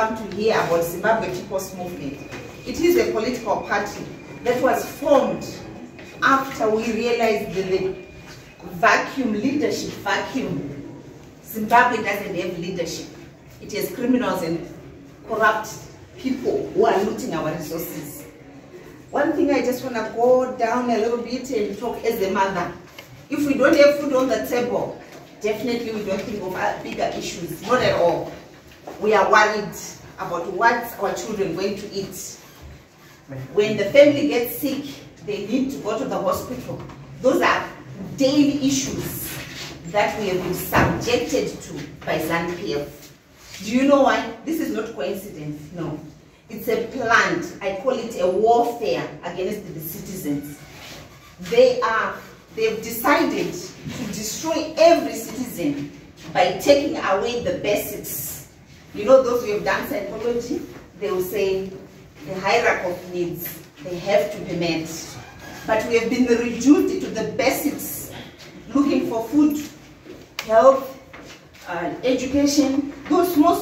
come to hear about Zimbabwe People's Movement. It is a political party that was formed after we realized the leadership vacuum. Zimbabwe doesn't have leadership. It has criminals and corrupt people who are looting our resources. One thing I just want to go down a little bit and talk as a mother. If we don't have food on the table, definitely we don't think of bigger issues, not at all. We are worried about what our children are going to eat. When the family gets sick, they need to go to the hospital. Those are daily issues that we have been subjected to by ZANU-PF. Do you know why? This is not coincidence, no. It's a plant, I call it a warfare against the citizens. They've decided to destroy every citizen by taking away the basics. You know, those who have done psychology, they will say the hierarchy of needs, they have to be met. But we have been reduced to the basics, looking for food, health, education, those small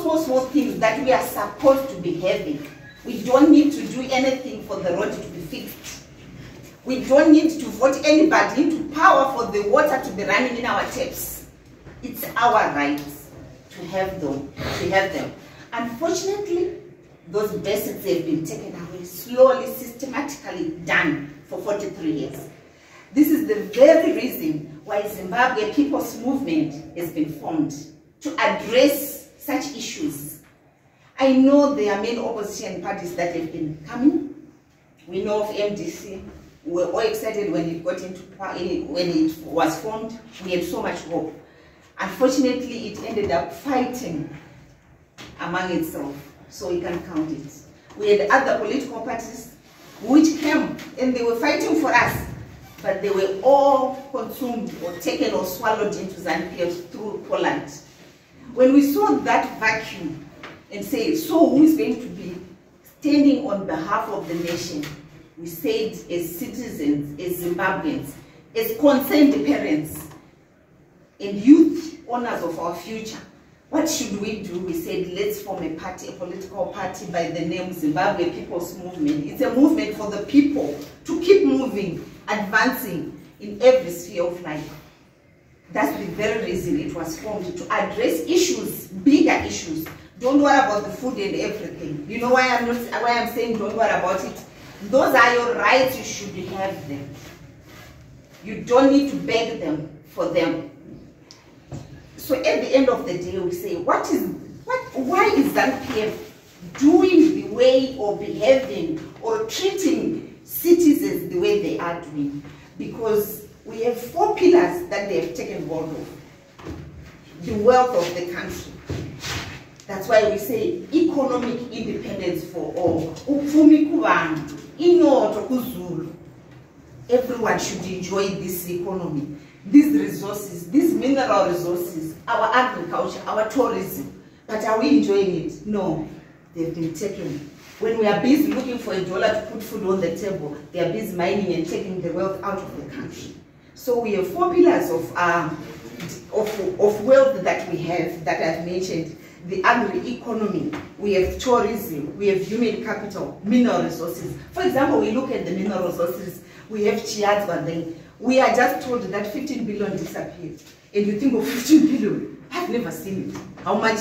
things that we are supposed to be having. We don't need to do anything for the road to be fixed. We don't need to vote anybody into power for the water to be running in our taps. It's our right to have them. Unfortunately, those basics have been taken away, slowly, systematically done for 43 years. This is the very reason why Zimbabwe People's Movement has been formed, to address such issues. I know there are many opposition parties that have been coming. We know of MDC. We were all excited when it when it was formed. We had so much hope. Unfortunately, it ended up fighting among itself, so we can count it. We had other political parties which came and they were fighting for us, but they were all consumed or taken or swallowed into ZANU-PF through Poland. When we saw that vacuum and say, so who is going to be standing on behalf of the nation? We said, as citizens, as Zimbabweans, as concerned parents and youth owners of our future, what should we do? We said, let's form a party, a political party by the name Zimbabwe People's Movement. It's a movement for the people to keep moving, advancing in every sphere of life. That's the very reason it was formed, to address issues, bigger issues. Don't worry about the food and everything. You know why I'm saying don't worry about it? Those are your rights, you should have them. You don't need to beg them for them. So at the end of the day, we say, why is ZANU-PF doing the way or behaving or treating citizens the way they are doing? Because we have 4 pillars that they have taken hold of. The wealth of the country. That's why we say economic independence for all. Everyone should enjoy this economy, these resources, these mineral resources, our agriculture, our tourism. But are we enjoying it? No, they've been taken. When we are busy looking for $1 to put food on the table, they are busy mining and taking the wealth out of the country. So we have 4 pillars of wealth that we have, that I've mentioned. The agri-economy, we have tourism, we have human capital, mineral resources. For example, we look at the mineral resources, we have Chiadzwa there. We are just told that 15 billion disappeared. And you think of 15 billion, I've never seen it. How much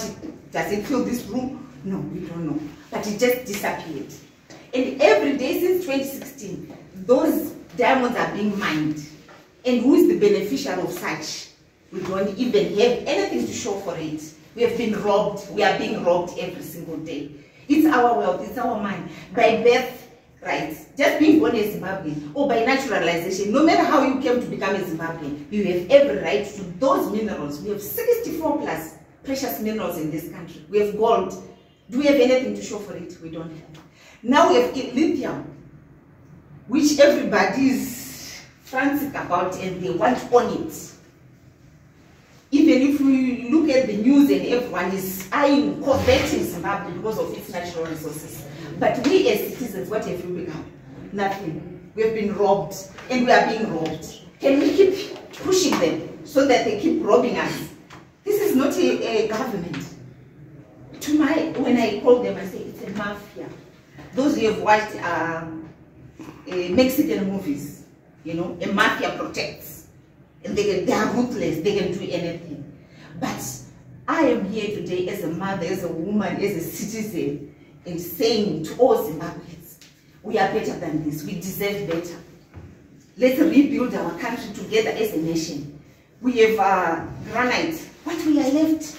does it fill this room? No, we don't know. But it just disappeared. And every day since 2016, those diamonds are being mined. And who is the beneficiary of such? We don't even have anything to show for it. We have been robbed. We are being robbed every single day. It's our wealth. It's our money. By birth rights, just being born a Zimbabwean, or by naturalization, no matter how you came to become a Zimbabwean, you have every right to those minerals. We have 64 plus precious minerals in this country. We have gold. Do we have anything to show for it? We don't have. Now we have lithium, which everybody is frantic about and they want on it. Even if we look at the news and everyone is eyeing, coveting Zimbabwe because of its natural resources. But we as citizens, what have we become? Nothing. We have been robbed and we are being robbed. Can we keep pushing them so that they keep robbing us? This is not a government. When I call them, I say it's a mafia. Those who have watched Mexican movies, you know, a mafia protects, and they are ruthless. They can do anything. But I am here today as a mother, as a woman, as a citizen, and saying to all Zimbabweans, we are better than this. We deserve better. Let's rebuild our country together as a nation. We have granite. What we are left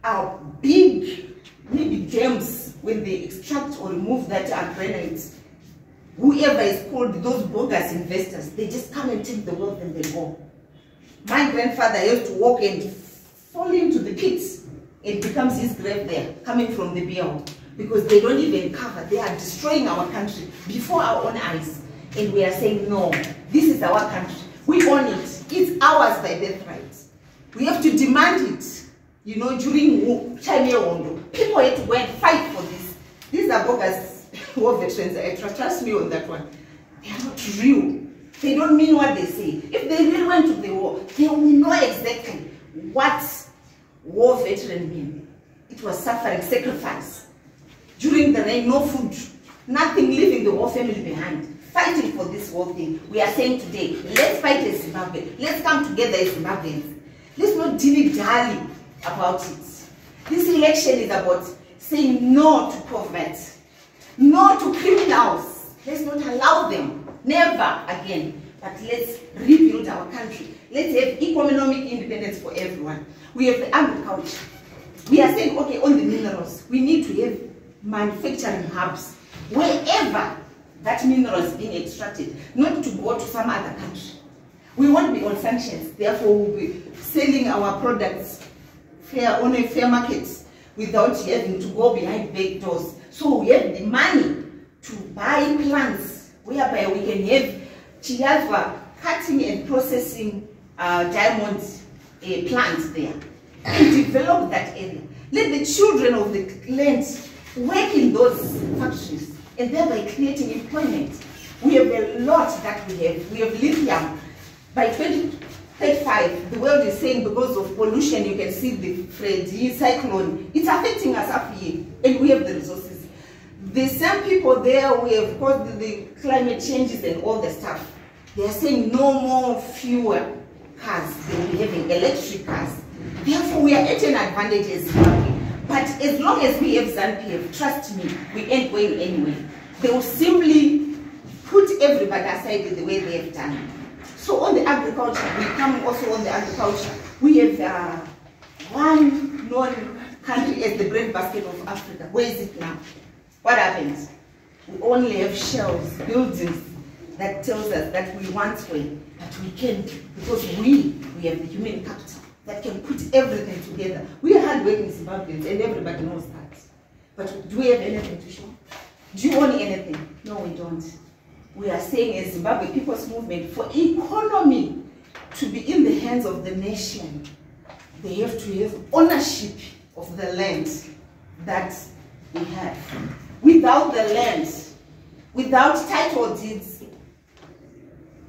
are big, maybe gems. When they extract or remove that granite, whoever is called those bogus investors, they just come and take the wealth and they go. My grandfather used to walk and fall into the pits. It becomes his grave there, coming from the BL, because they don't even cover. They are destroying our country before our own eyes. And we are saying, no, this is our country. We own it. It's ours by birthright. We have to demand it. You know, during time, people had to go and fight for this. These are bogus war veterans. Trust me on that one. They are not real. They don't mean what they say. If they really went to the war, they will know exactly what war veteran mean. It was suffering, sacrifice. During the rain, no food, nothing, leaving the war family behind. Fighting for this war thing. We are saying today, let's fight as Zimbabwe. Let's come together as Zimbabweans. Let's not dilly-dally about it. This election is about saying no to poverty, no to criminals. Let's not allow them, never again. But let's rebuild our country. Let's have economic independence for everyone. We have the agriculture. We are saying, okay, on the minerals, we need to have manufacturing hubs wherever that mineral is being extracted, not to go to some other country. We won't be on sanctions, therefore we'll be selling our products on a fair market without having to go behind back doors. So we have the money to buy plants whereby we can have Chiava cutting and processing diamond plants there and develop that area. Let the children of the land work in those factories and thereby creating employment. We have a lot that we have. We have lithium. By 2035, the world is saying because of pollution, you can see the Freddy cyclone. It's affecting us up here, and we have the resources. The same people there, we have caused the climate changes and all the stuff. They are saying no more fewer cars. They will be having electric cars. Therefore, we are at an advantage as Zimbabwe. But as long as we have ZANPF, trust me, we ain't going anywhere. They will simply put everybody aside the way they have done. So on the agriculture, we come also on the agriculture. We have one known country as the breadbasket of Africa. Where is it now? What happens? We only have shells, buildings that tells us that we once were, but we can't, because we have the human capital that can put everything together. We are hardworking Zimbabweans and everybody knows that. But do we have anything to show? Do you own anything? No, we don't. We are saying as Zimbabwe People's Movement, for economy to be in the hands of the nation, they have to have ownership of the land that we have. Without the land, without title deeds,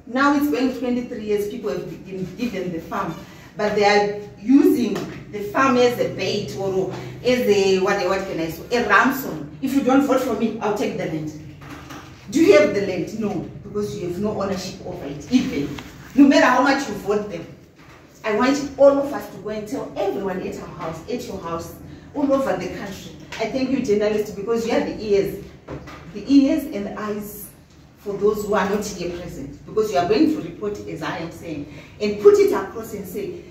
now it's going 23 years, people have been given the farm, but they are using the farm as a bait or as a, what can I say, a ransom. If you don't vote for me, I'll take the land. Do you have the land? No, because you have no ownership over it, even. No matter how much you vote them. I want all of us to go and tell everyone at our house, at your house, all over the country. I thank you, journalists, because you have the ears and the eyes for those who are not here present, because you are going to report it as I am saying, and put it across and say,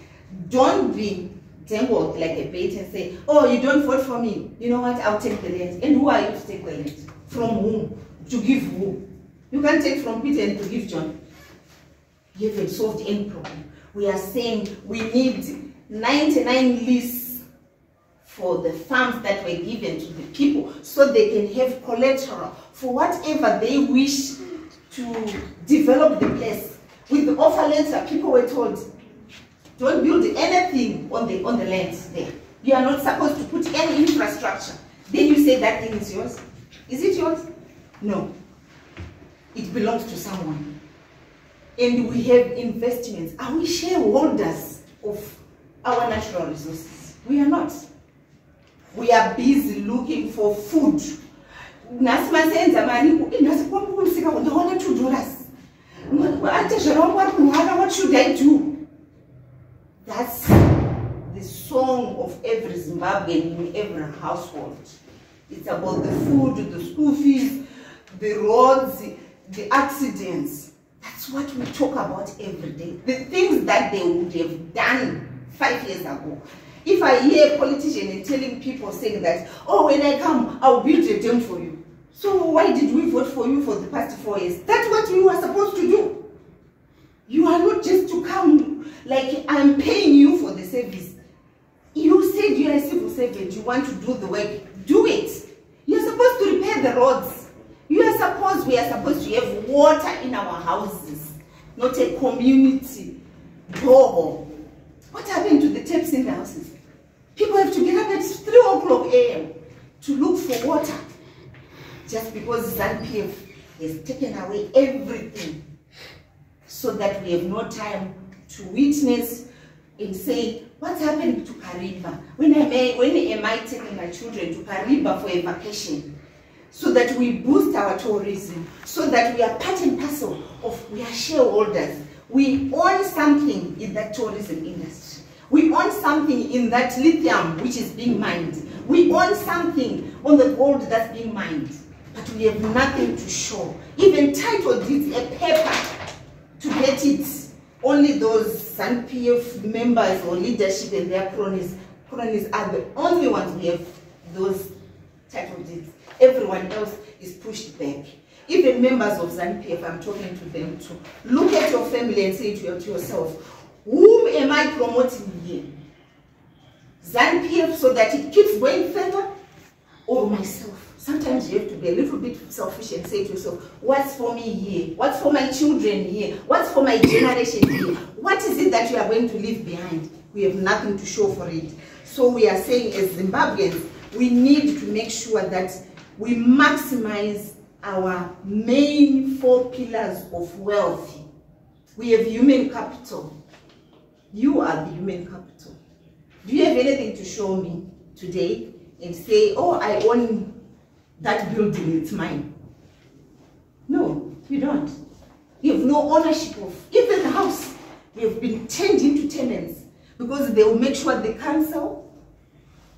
don't be dangled like a bait and say, oh, you don't vote for me. You know what? I'll take the land. And who are you to take the land? From whom? To give who? You can't take from Peter and to give John. You haven't solved any problem. We are saying we need 99 lists for the farms that were given to the people so they can have collateral for whatever they wish to develop the place. With the offer letter, people were told, don't build anything on the land there. You are not supposed to put any infrastructure. Then you say that thing is yours. Is it yours? No. It belongs to someone. And we have investments. Are we shareholders of our natural resources? We are not. We are busy looking for food. What should I do? That's the song of every Zimbabwean in every household. It's about the food, the school fees, the roads, the accidents. That's what we talk about every day. The things that they would have done 5 years ago. If I hear a politician and telling people saying that, oh, when I come, I'll build a dam for you. So why did we vote for you for the past 4 years? That's what you were supposed to do. You are not just to come like I'm paying you for the service. You said you are a civil servant, you want to do the work, do it. You're supposed to repair the roads. We are supposed to have water in our houses, not a community borehole. What happened to the taps in the houses? People have to get up at 3 o'clock a.m. to look for water just because ZANU-PF has taken away everything so that we have no time to witness and say, what's happening to Kariba? When am I taking my children to Kariba for a vacation? So that we boost our tourism, so that we are part and parcel of, we are shareholders. We own something in that tourism industry. We own something in that lithium which is being mined. We own something on the gold that's being mined. But we have nothing to show. Even title deeds, a paper to get it. Only those ZANU-PF members or leadership and their cronies are the only ones who have those title deeds. Everyone else is pushed back. Even members of ZANU-PF, I'm talking to them too. Look at your family and say to yourself, whom am I promoting here? ZANU-PF so that it keeps going further, or myself? Sometimes you have to be a little bit selfish and say to yourself, what's for me here? What's for my children here? What's for my generation here? What is it that you are going to leave behind? We have nothing to show for it. So we are saying as Zimbabweans, we need to make sure that we maximize our main 4 pillars of wealth. We have human capital. You are the human capital. Do you have anything to show me today and say, oh, I own that building, it's mine? No, you don't. You have no ownership of even the house. We have been turned into tenants because they will make sure the council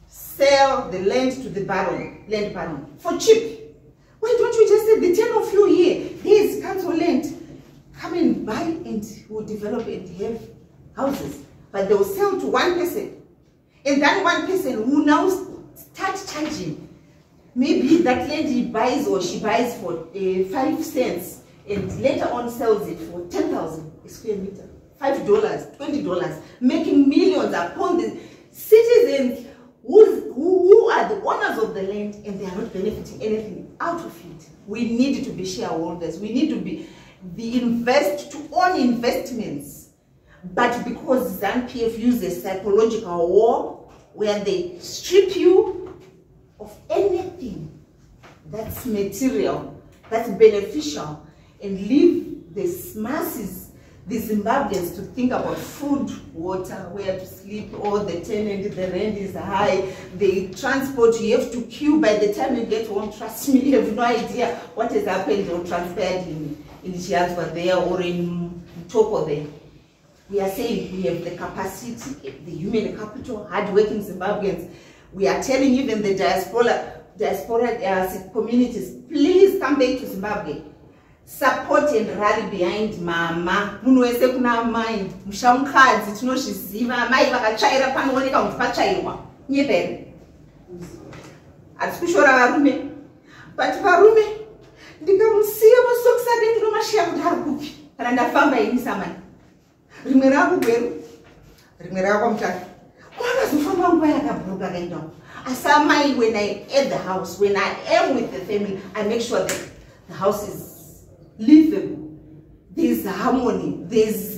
sell the land to the land baron for cheap. Why don't you just say the 10 of you here, here's council land, come and buy and we'll develop and have houses. But they will sell to one person. And that one person will now start charging. Maybe that lady buys or she buys for 5 cents and later on sells it for 10,000 a square meter. $5, $20, making millions upon the citizens who are the owners of the land and they are not benefiting anything out of it. We need to be shareholders. We need to be to own investments. But because ZANU-PF uses psychological war where they strip you of anything that's material, that's beneficial, and leave the masses, the Zimbabweans, to think about food, water, where to sleep, or the tenant, the rent is high, the transport, you have to queue. By the time you get home, trust me, you have no idea what has happened or transpired in Chiazwa there or in Toko there. We are saying we have the capacity, the human capital, hard-working Zimbabweans. We are telling even the diaspora communities, please come back to Zimbabwe. Support and rally behind mama. Munwese kuna amai, mushamukadzi tinozviziva, amai vakatsvaira panooneka kuti patsvairwa. Nyepere. Hatikushora varume. But varume ndikamusiya masokisi ake ndinomashaya kuti ari kupi. Kana ndafamba ini samai. Rimwe rakugweru, rimwe rakwamutatu. Kwakazofamba nguva yakabhuruka kaendawo. As amai, when I at the house, when I am with the family, I make sure that the house is livable. There's harmony, there's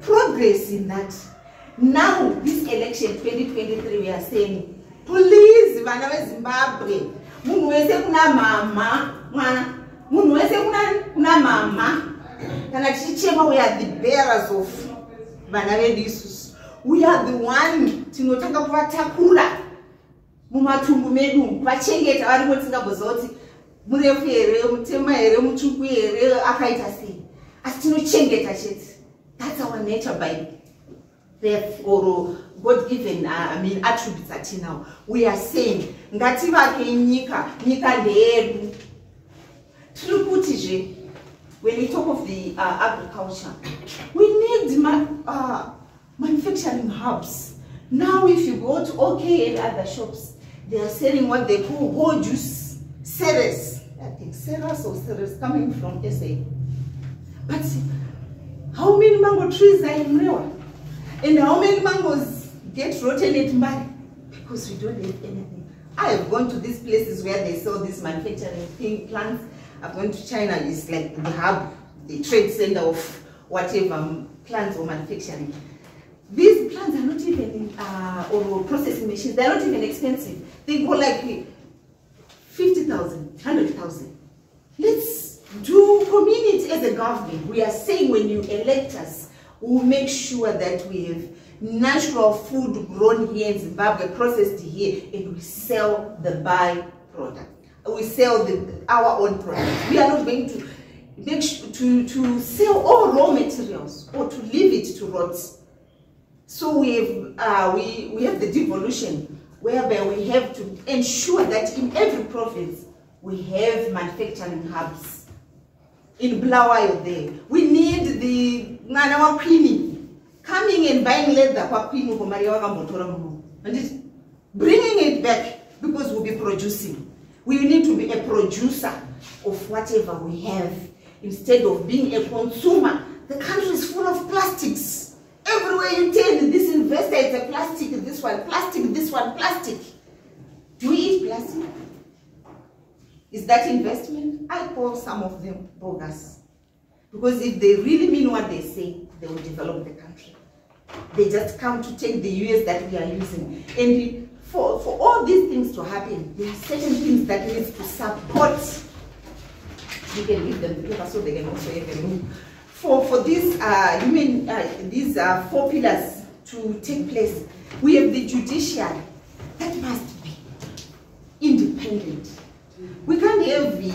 progress in that. Now, this election 2023, we are saying, please, vana veZimbabwe, munhu wese kuna mama, mwana, munhu wese kuna mama. Kana tichichema, we are the bearers of vana vedu isusu. We are the one tinotanga kuvatakura. mumatumbu medu vachengeta vari motingaboziva kuti murefu here mutema here mutsvuku here akaita sei asi tinochengeta chete. That's our nature by birth or God given attributes atinawo. We are saying ngativake nyika ndeyedu. Tiri kutizve when we talk of the agriculture, we need manufacturing hubs. Now if you go to OK and other shops, they are selling what they call whole juice cereals. I think cereals or cereals coming from SA. But how many mango trees are in Rewa? And how many mangoes get rotten at Mbari? Because we don't have anything. I have gone to these places where they sell these manufacturing plants. I've gone to China, it's like the hub, the trade center of whatever plants or manufacturing. These plants are not even or processing machines, they're not even expensive. They go like 50,000, 100,000. Let's do community as a government. We are saying when you elect us, we'll make sure that we have natural food grown here in Zimbabwe, processed here, and we sell the byproduct. We sell our own products. We are not going to to sell all raw materials or to leave it to rot. So we have the devolution, whereby we have to ensure that in every province we have manufacturing hubs. In Bulawayo there, we need the Nanawa Queenie coming and buying leather for Queenie for and bringing it back because we'll be producing. We need to be a producer of whatever we have instead of being a consumer. The country is full of plastics. Everywhere you turn, this investor is a plastic, this one plastic, this one plastic. Do we eat plastic? Is that investment? I call some of them bogus. Because if they really mean what they say, they will develop the country. They just come to take the US that we are using. And for all these things to happen, there are certain things that need to support. You can give them the paper so they can also have a look. For these these 4 pillars to take place, we have the judiciary that must be independent. We can't have the,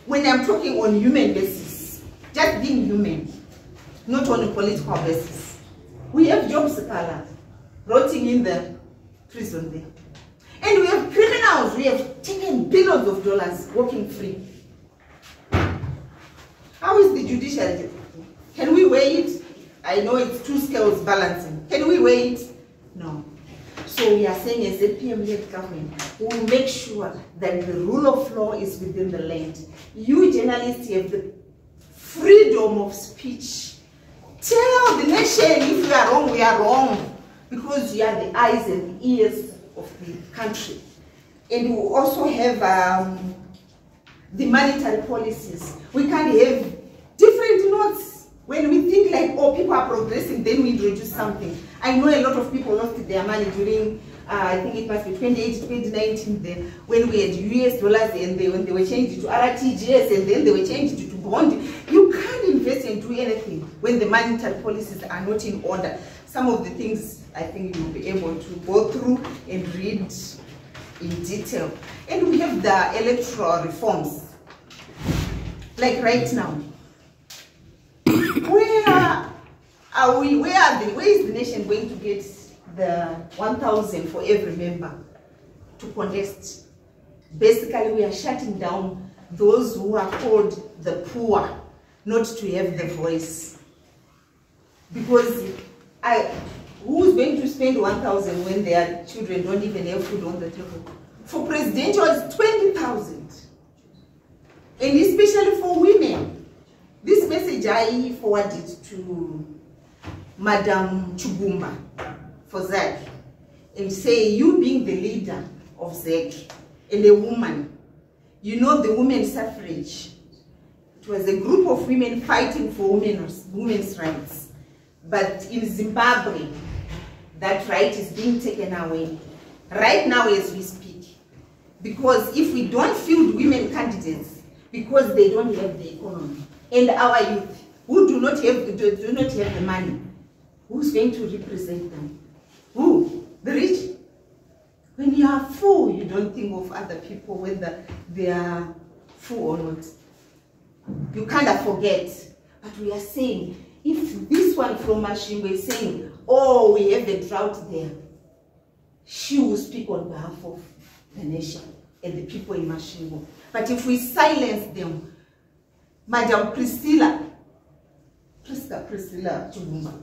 when I'm talking on human basis, just being human, not on a political basis. We have job seekers rotting in the prison there. And we have criminals, we have taken billions of dollars working free. How is the judiciary? Can we weigh it? I know it's 2 scales balancing. Can we weigh it? No. So we are saying as a PM-led government, we will make sure that the rule of law is within the land. You journalists have the freedom of speech. Tell the nation if we are wrong, we are wrong. Because you are the eyes and the ears of the country. And we also have the monetary policies. We can have different notes. When we think like, oh, people are progressing, then we introduce something. I know a lot of people lost their money during, I think it must be 2018, 2019, then, when we had US dollars and when they were changed to RTGS and then they were changed to bond. You can't invest and do anything when the monetary policies are not in order. Some of the things I think you'll be able to go through and read in detail. And we have the electoral reforms. Like right now, where is the nation going to get the 1,000 for every member to contest? Basically, we are shutting down those who are called the poor, not to have the voice. Because who's going to spend 1,000 when their children don't even have food on the table? For presidential, it's 20,000. And especially for women. This message I forwarded to Madam Chugumba for ZEC and say, you being the leader of ZEC and a woman, you know the women's suffrage. It was a group of women fighting for women's rights. But in Zimbabwe, that right is being taken away. Right now as we speak. Because if we don't field women candidates, because they don't have the economy, and our youth who do not have the money, who's going to represent them? Who? The rich? When you are full, you don't think of other people, whether they are full or not. You kind of forget. But we are saying, if this one from Mashingwe is saying, oh, we have a drought there, she will speak on behalf of the nation and the people in Mashingwe. But if we silence them, Madam Priscilla Chugumba,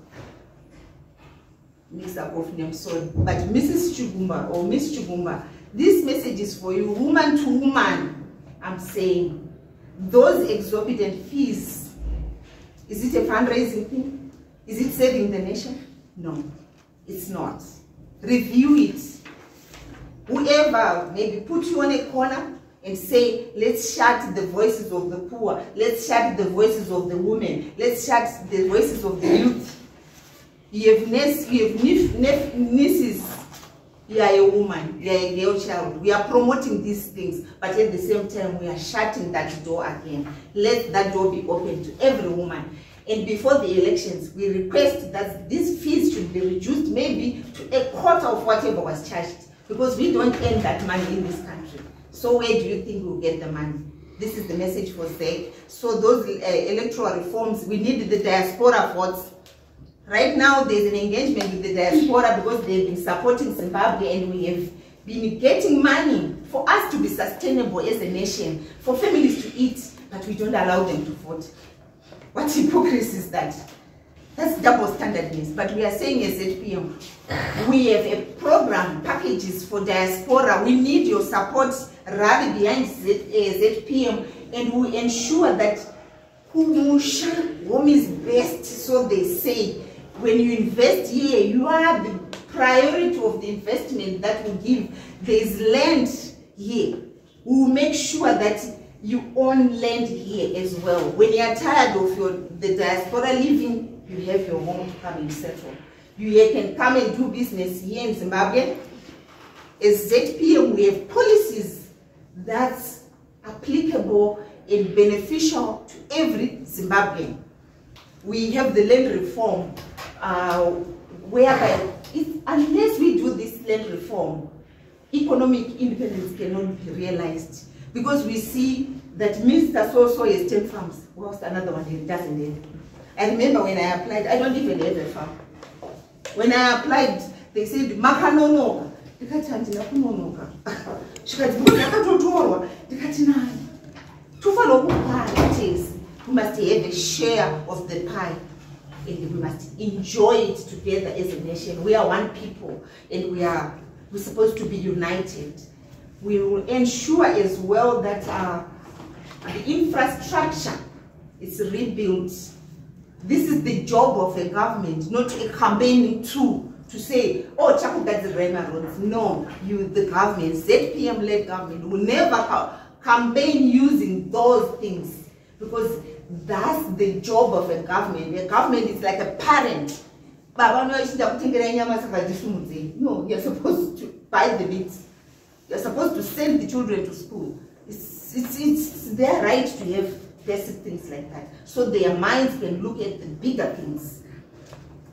mix up of name, sorry, but Mrs. Chugumba or Miss Chugumba, this message is for you, woman to woman. I'm saying, those exorbitant fees, is it a fundraising thing? Is it saving the nation? No, it's not. Review it. Whoever maybe put you on a corner and say, let's shut the voices of the poor, let's shut the voices of the women, let's shut the voices of the youth. You have nieces, you are a woman, you are a girl child. We are promoting these things, but at the same time, we are shutting that door again. Let that door be open to every woman. And before the elections, we request that these fees should be reduced maybe to a quarter of whatever was charged, because we don't earn that money in this country. So where do you think we'll get the money? This is the message for ZEC. So those electoral reforms, we need the diaspora votes. Right now, there's an engagement with the diaspora because they've been supporting Zimbabwe, and we have been getting money for us to be sustainable as a nation, for families to eat, but we don't allow them to vote. What hypocrisy is that? That's double standardness. But we are saying as ZPM, we have a program, packages for diaspora. We need your support, rally behind ZPM, and we ensure that home is best, so they say. When you invest here, you are the priority of the investment that we give. There is land here. We will make sure that you own land here as well. When you are tired of the diaspora living, you have your home to come and settle. You can come and do business here in Zimbabwe. As ZPM, we have policies that's applicable and beneficial to every Zimbabwean. We have the land reform, whereby unless we do this land reform, economic independence cannot be realized. Because we see that Mr. So has 10 farms, whilst another one doesn't have. I remember when I applied, I don't even have a farm. When I applied, they said, Makanonoka. We must have a share of the pie, and we must enjoy it together as a nation. We are one people, and we're supposed to be united. We will ensure as well that the infrastructure is rebuilt. This is the job of a government, not a campaigning tool to say, oh, Chakugadzirema roads. No, the government, ZPM-led government, will never campaign using those things, because that's the job of a government. A government is like a parent. No, you're supposed to buy the meat. You're supposed to send the children to school. It's their right to have basic things like that, so their minds can look at the bigger things.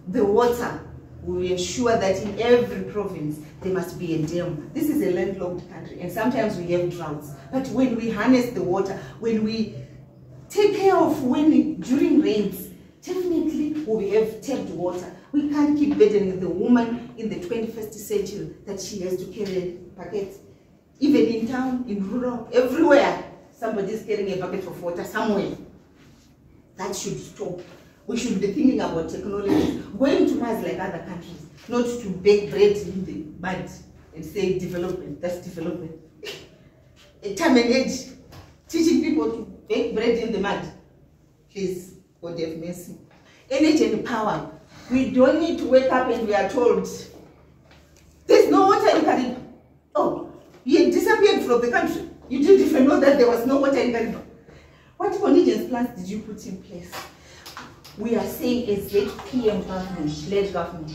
The water, we ensure that in every province there must be a dam. This is a landlocked country, and sometimes we have droughts. But when we harness the water, when we take care of during rains, definitely we have tapped water. We can't keep burdening the woman in the 21st century that she has to carry buckets. Even in town, in rural, everywhere, somebody is carrying a bucket of water somewhere. That should stop. We should be thinking about technology, going to Mars like other countries, not to bake bread in the mud and say development. That's development. A time and age, teaching people to bake bread in the mud. Please, God have mercy. Energy and power. We don't need to wake up and we are told there's no water in Kariba. Oh, you had disappeared from the country. You didn't even know that there was no water in Kariba. What contingency plans did you put in place? We are saying a ZPM government, led government.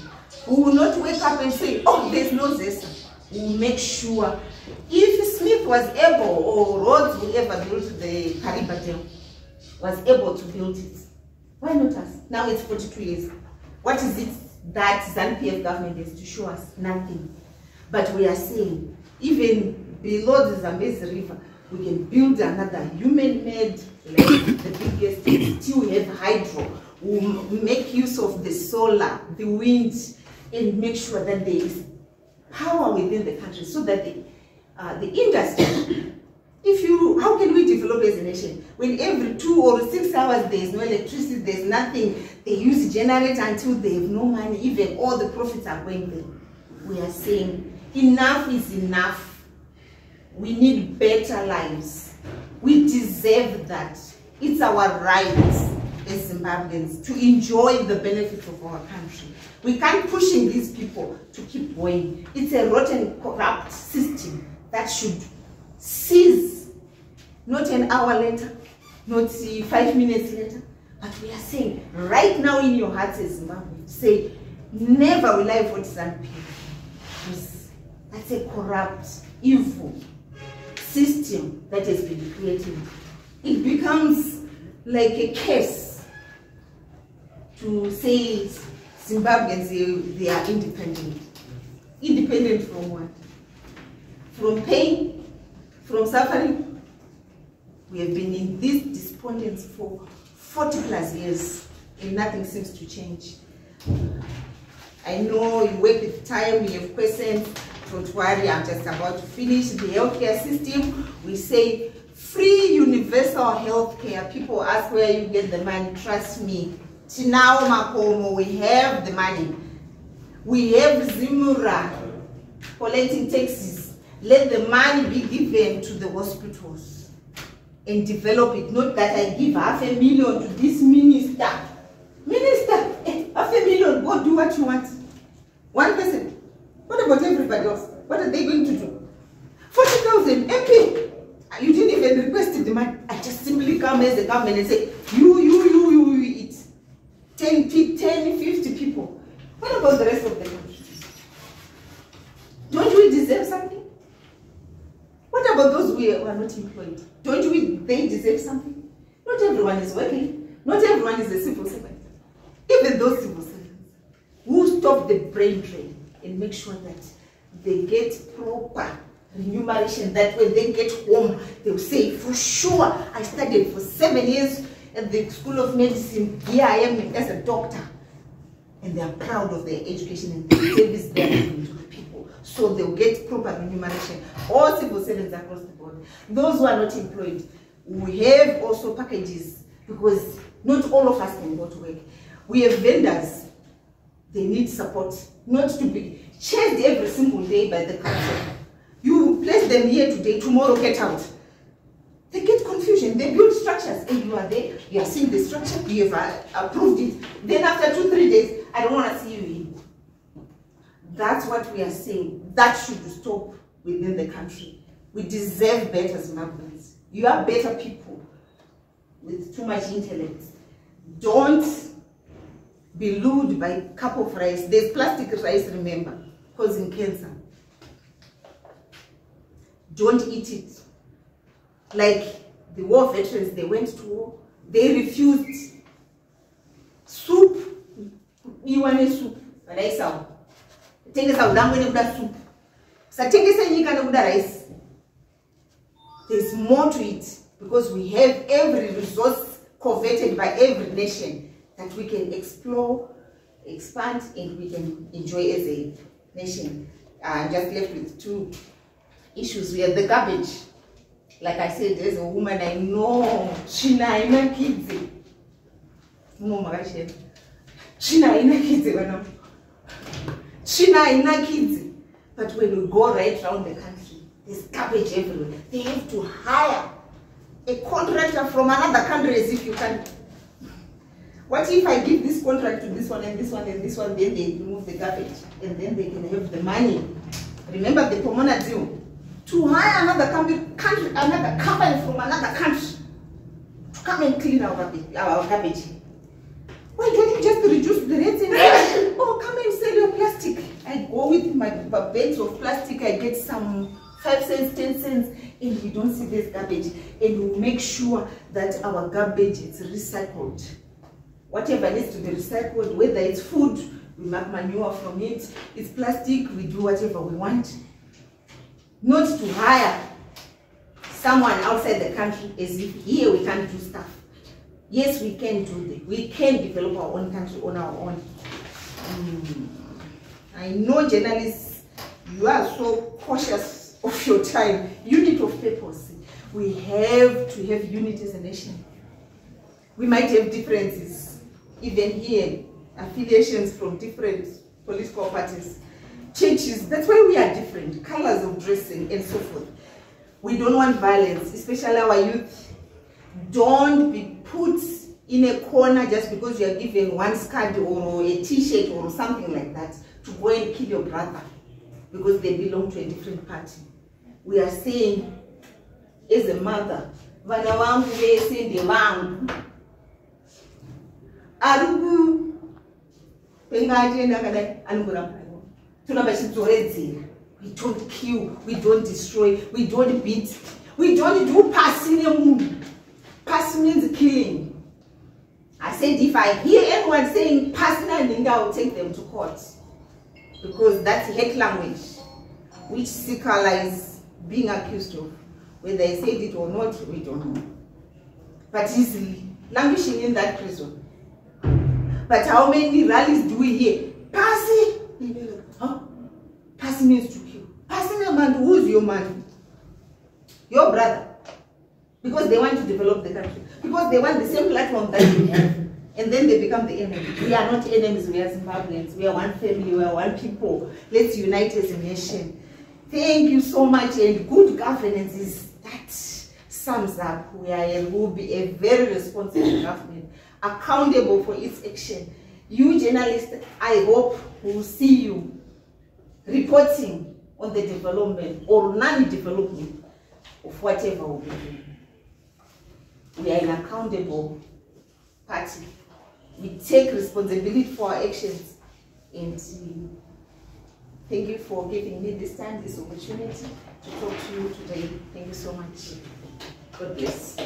We will not wake up and say, oh, there's no ZEC. We will make sure if Smith was able, or Rhodes will ever build the Kariba Dam, was able to build it. Why not us? Now it's 42 years. What is it that ZANU-PF government is to show us? Nothing. But we are saying, even below the Zambezi River, we can build another human-made lake, the biggest, still have hydro. We'll make use of the solar, the wind, and make sure that there is power within the country so that the industry, how can we develop as a nation? When every 2 or 6 hours there is no electricity, there's nothing, they use generator until they have no money, even all the profits are going there. We are saying enough is enough. We need better lives. We deserve that. It's our right as Zimbabweans to enjoy the benefits of our country. We can't push in these people to keep going. It's a rotten, corrupt system that should cease, not an hour later, not 5 minutes later. But we are saying, right now in your hearts as Zimbabwe, say, never will I vote ZANU. That's a corrupt, evil system that has been created. It becomes like a curse to say Zimbabweans, they are independent. Independent from what? From pain, from suffering. We have been in this despondence for 40 plus years and nothing seems to change. I know you work with time, you have questions. Don't worry, I'm just about to finish. The healthcare system, we say free universal healthcare. People ask where you get the money. Trust me. Now, Makomo, we have the money. We have Zimura collecting taxes. Let the money be given to the hospitals and develop it. Not that I give $500,000 to this minister. Minister, $500,000, go do what you want. One person. What about everybody else? What are they going to do? 40,000 MP. You didn't even request the money. I just simply come as the government and say, you eat. 10, 50 people. What about the rest of the country? Don't we deserve something? What about those who are not employed? Don't they deserve something? Not everyone is working. Not everyone is a civil servant. Even those civil servants who stop the brain drain and make sure that they get proper remuneration, that when they get home, they'll say, for sure, I studied for 7 years at the School of Medicine. Here I am as a doctor. And they are proud of their education and the service they are giving to the people. So they'll get proper remuneration. All civil servants across the board. Those who are not employed, we have also packages because not all of us can go to work. We have vendors. They need support, not to be chased every single day by the council. You place them here today, tomorrow get out. They get confusion. They build structures, and you are there. You are seeing the structure. You have approved it. Then after 2-3 days, I don't want to see you in. That's what we are saying. That should stop within the country. We deserve better Zimbabweans. You are better people with too much intellect. Don't be lured by a cup of rice. There's plastic rice, remember, causing cancer. Don't eat it. Like the war veterans, they went to war, they refused soup. You want a soup? Rice out. Take us out. Soup. So take us rice. There's more to it because we have every resource coveted by every nation that we can explore, expand, and we can enjoy as a nation. I'm just left with 2 issues. We have the garbage. Like I said, there's a woman I know, China ina kids. China ina kids. China ina kids. But when we go right around the country, there's garbage everywhere. They have to hire a contractor from another country as if you can. What if I give this contract to this one and this one and this one, then they remove the garbage and then they can have the money. Remember the Pomona deal? To hire another company from another country to come and clean our garbage. Why don't you just reduce the rates and come and sell your plastic? I go with my bags of plastic, I get some 5 cents, 10 cents, and we don't see this garbage. And we make sure that our garbage is recycled. Whatever needs to be recycled, whether it's food, we make manure from it. It's plastic, we do whatever we want. Not to hire someone outside the country as if here we can't do stuff. Yes, we can do it. We can develop our own country on our own. I know journalists, you are so cautious of your time. Unit of purpose. We have to have unity as a nation. We might have differences, even here, affiliations from different political parties, churches. That's why we are different, colors of dressing and so forth. We don't want violence, especially our youth. Don't be put in a corner just because you are given one skirt or a t-shirt or something like that to go and kill your brother because they belong to a different party. We are saying, as a mother, vana vangu vese ndevangu. Ariku pengatenda kadai anongoramba. Tunamba chidzoredzera. We don't kill, we don't destroy, we don't beat, we don't do passing. Pass means killing. I said if I hear anyone saying passing, I will take them to court. Because that's hate language, which Sikala is being accused of. Whether I said it or not, we don't know. But he's languishing in that prison. But how many rallies do we hear? Passing! Huh? Passing means to kill. Passing a man, who's your man? Your brother. Because they want to develop the country. Because they want the same platform that we have. And then they become the enemy. We are not enemies, we are Zimbabweans. We are one family, we are one people. Let's unite as a nation. Thank you so much. And good governance is that sums up where will be a very responsible government, accountable for its action. You journalists, I hope will see you reporting on the development or non-development of whatever will be doing. We are an accountable party. We take responsibility for our actions. And thank you for giving me this time, this opportunity to talk to you today. Thank you so much. God bless.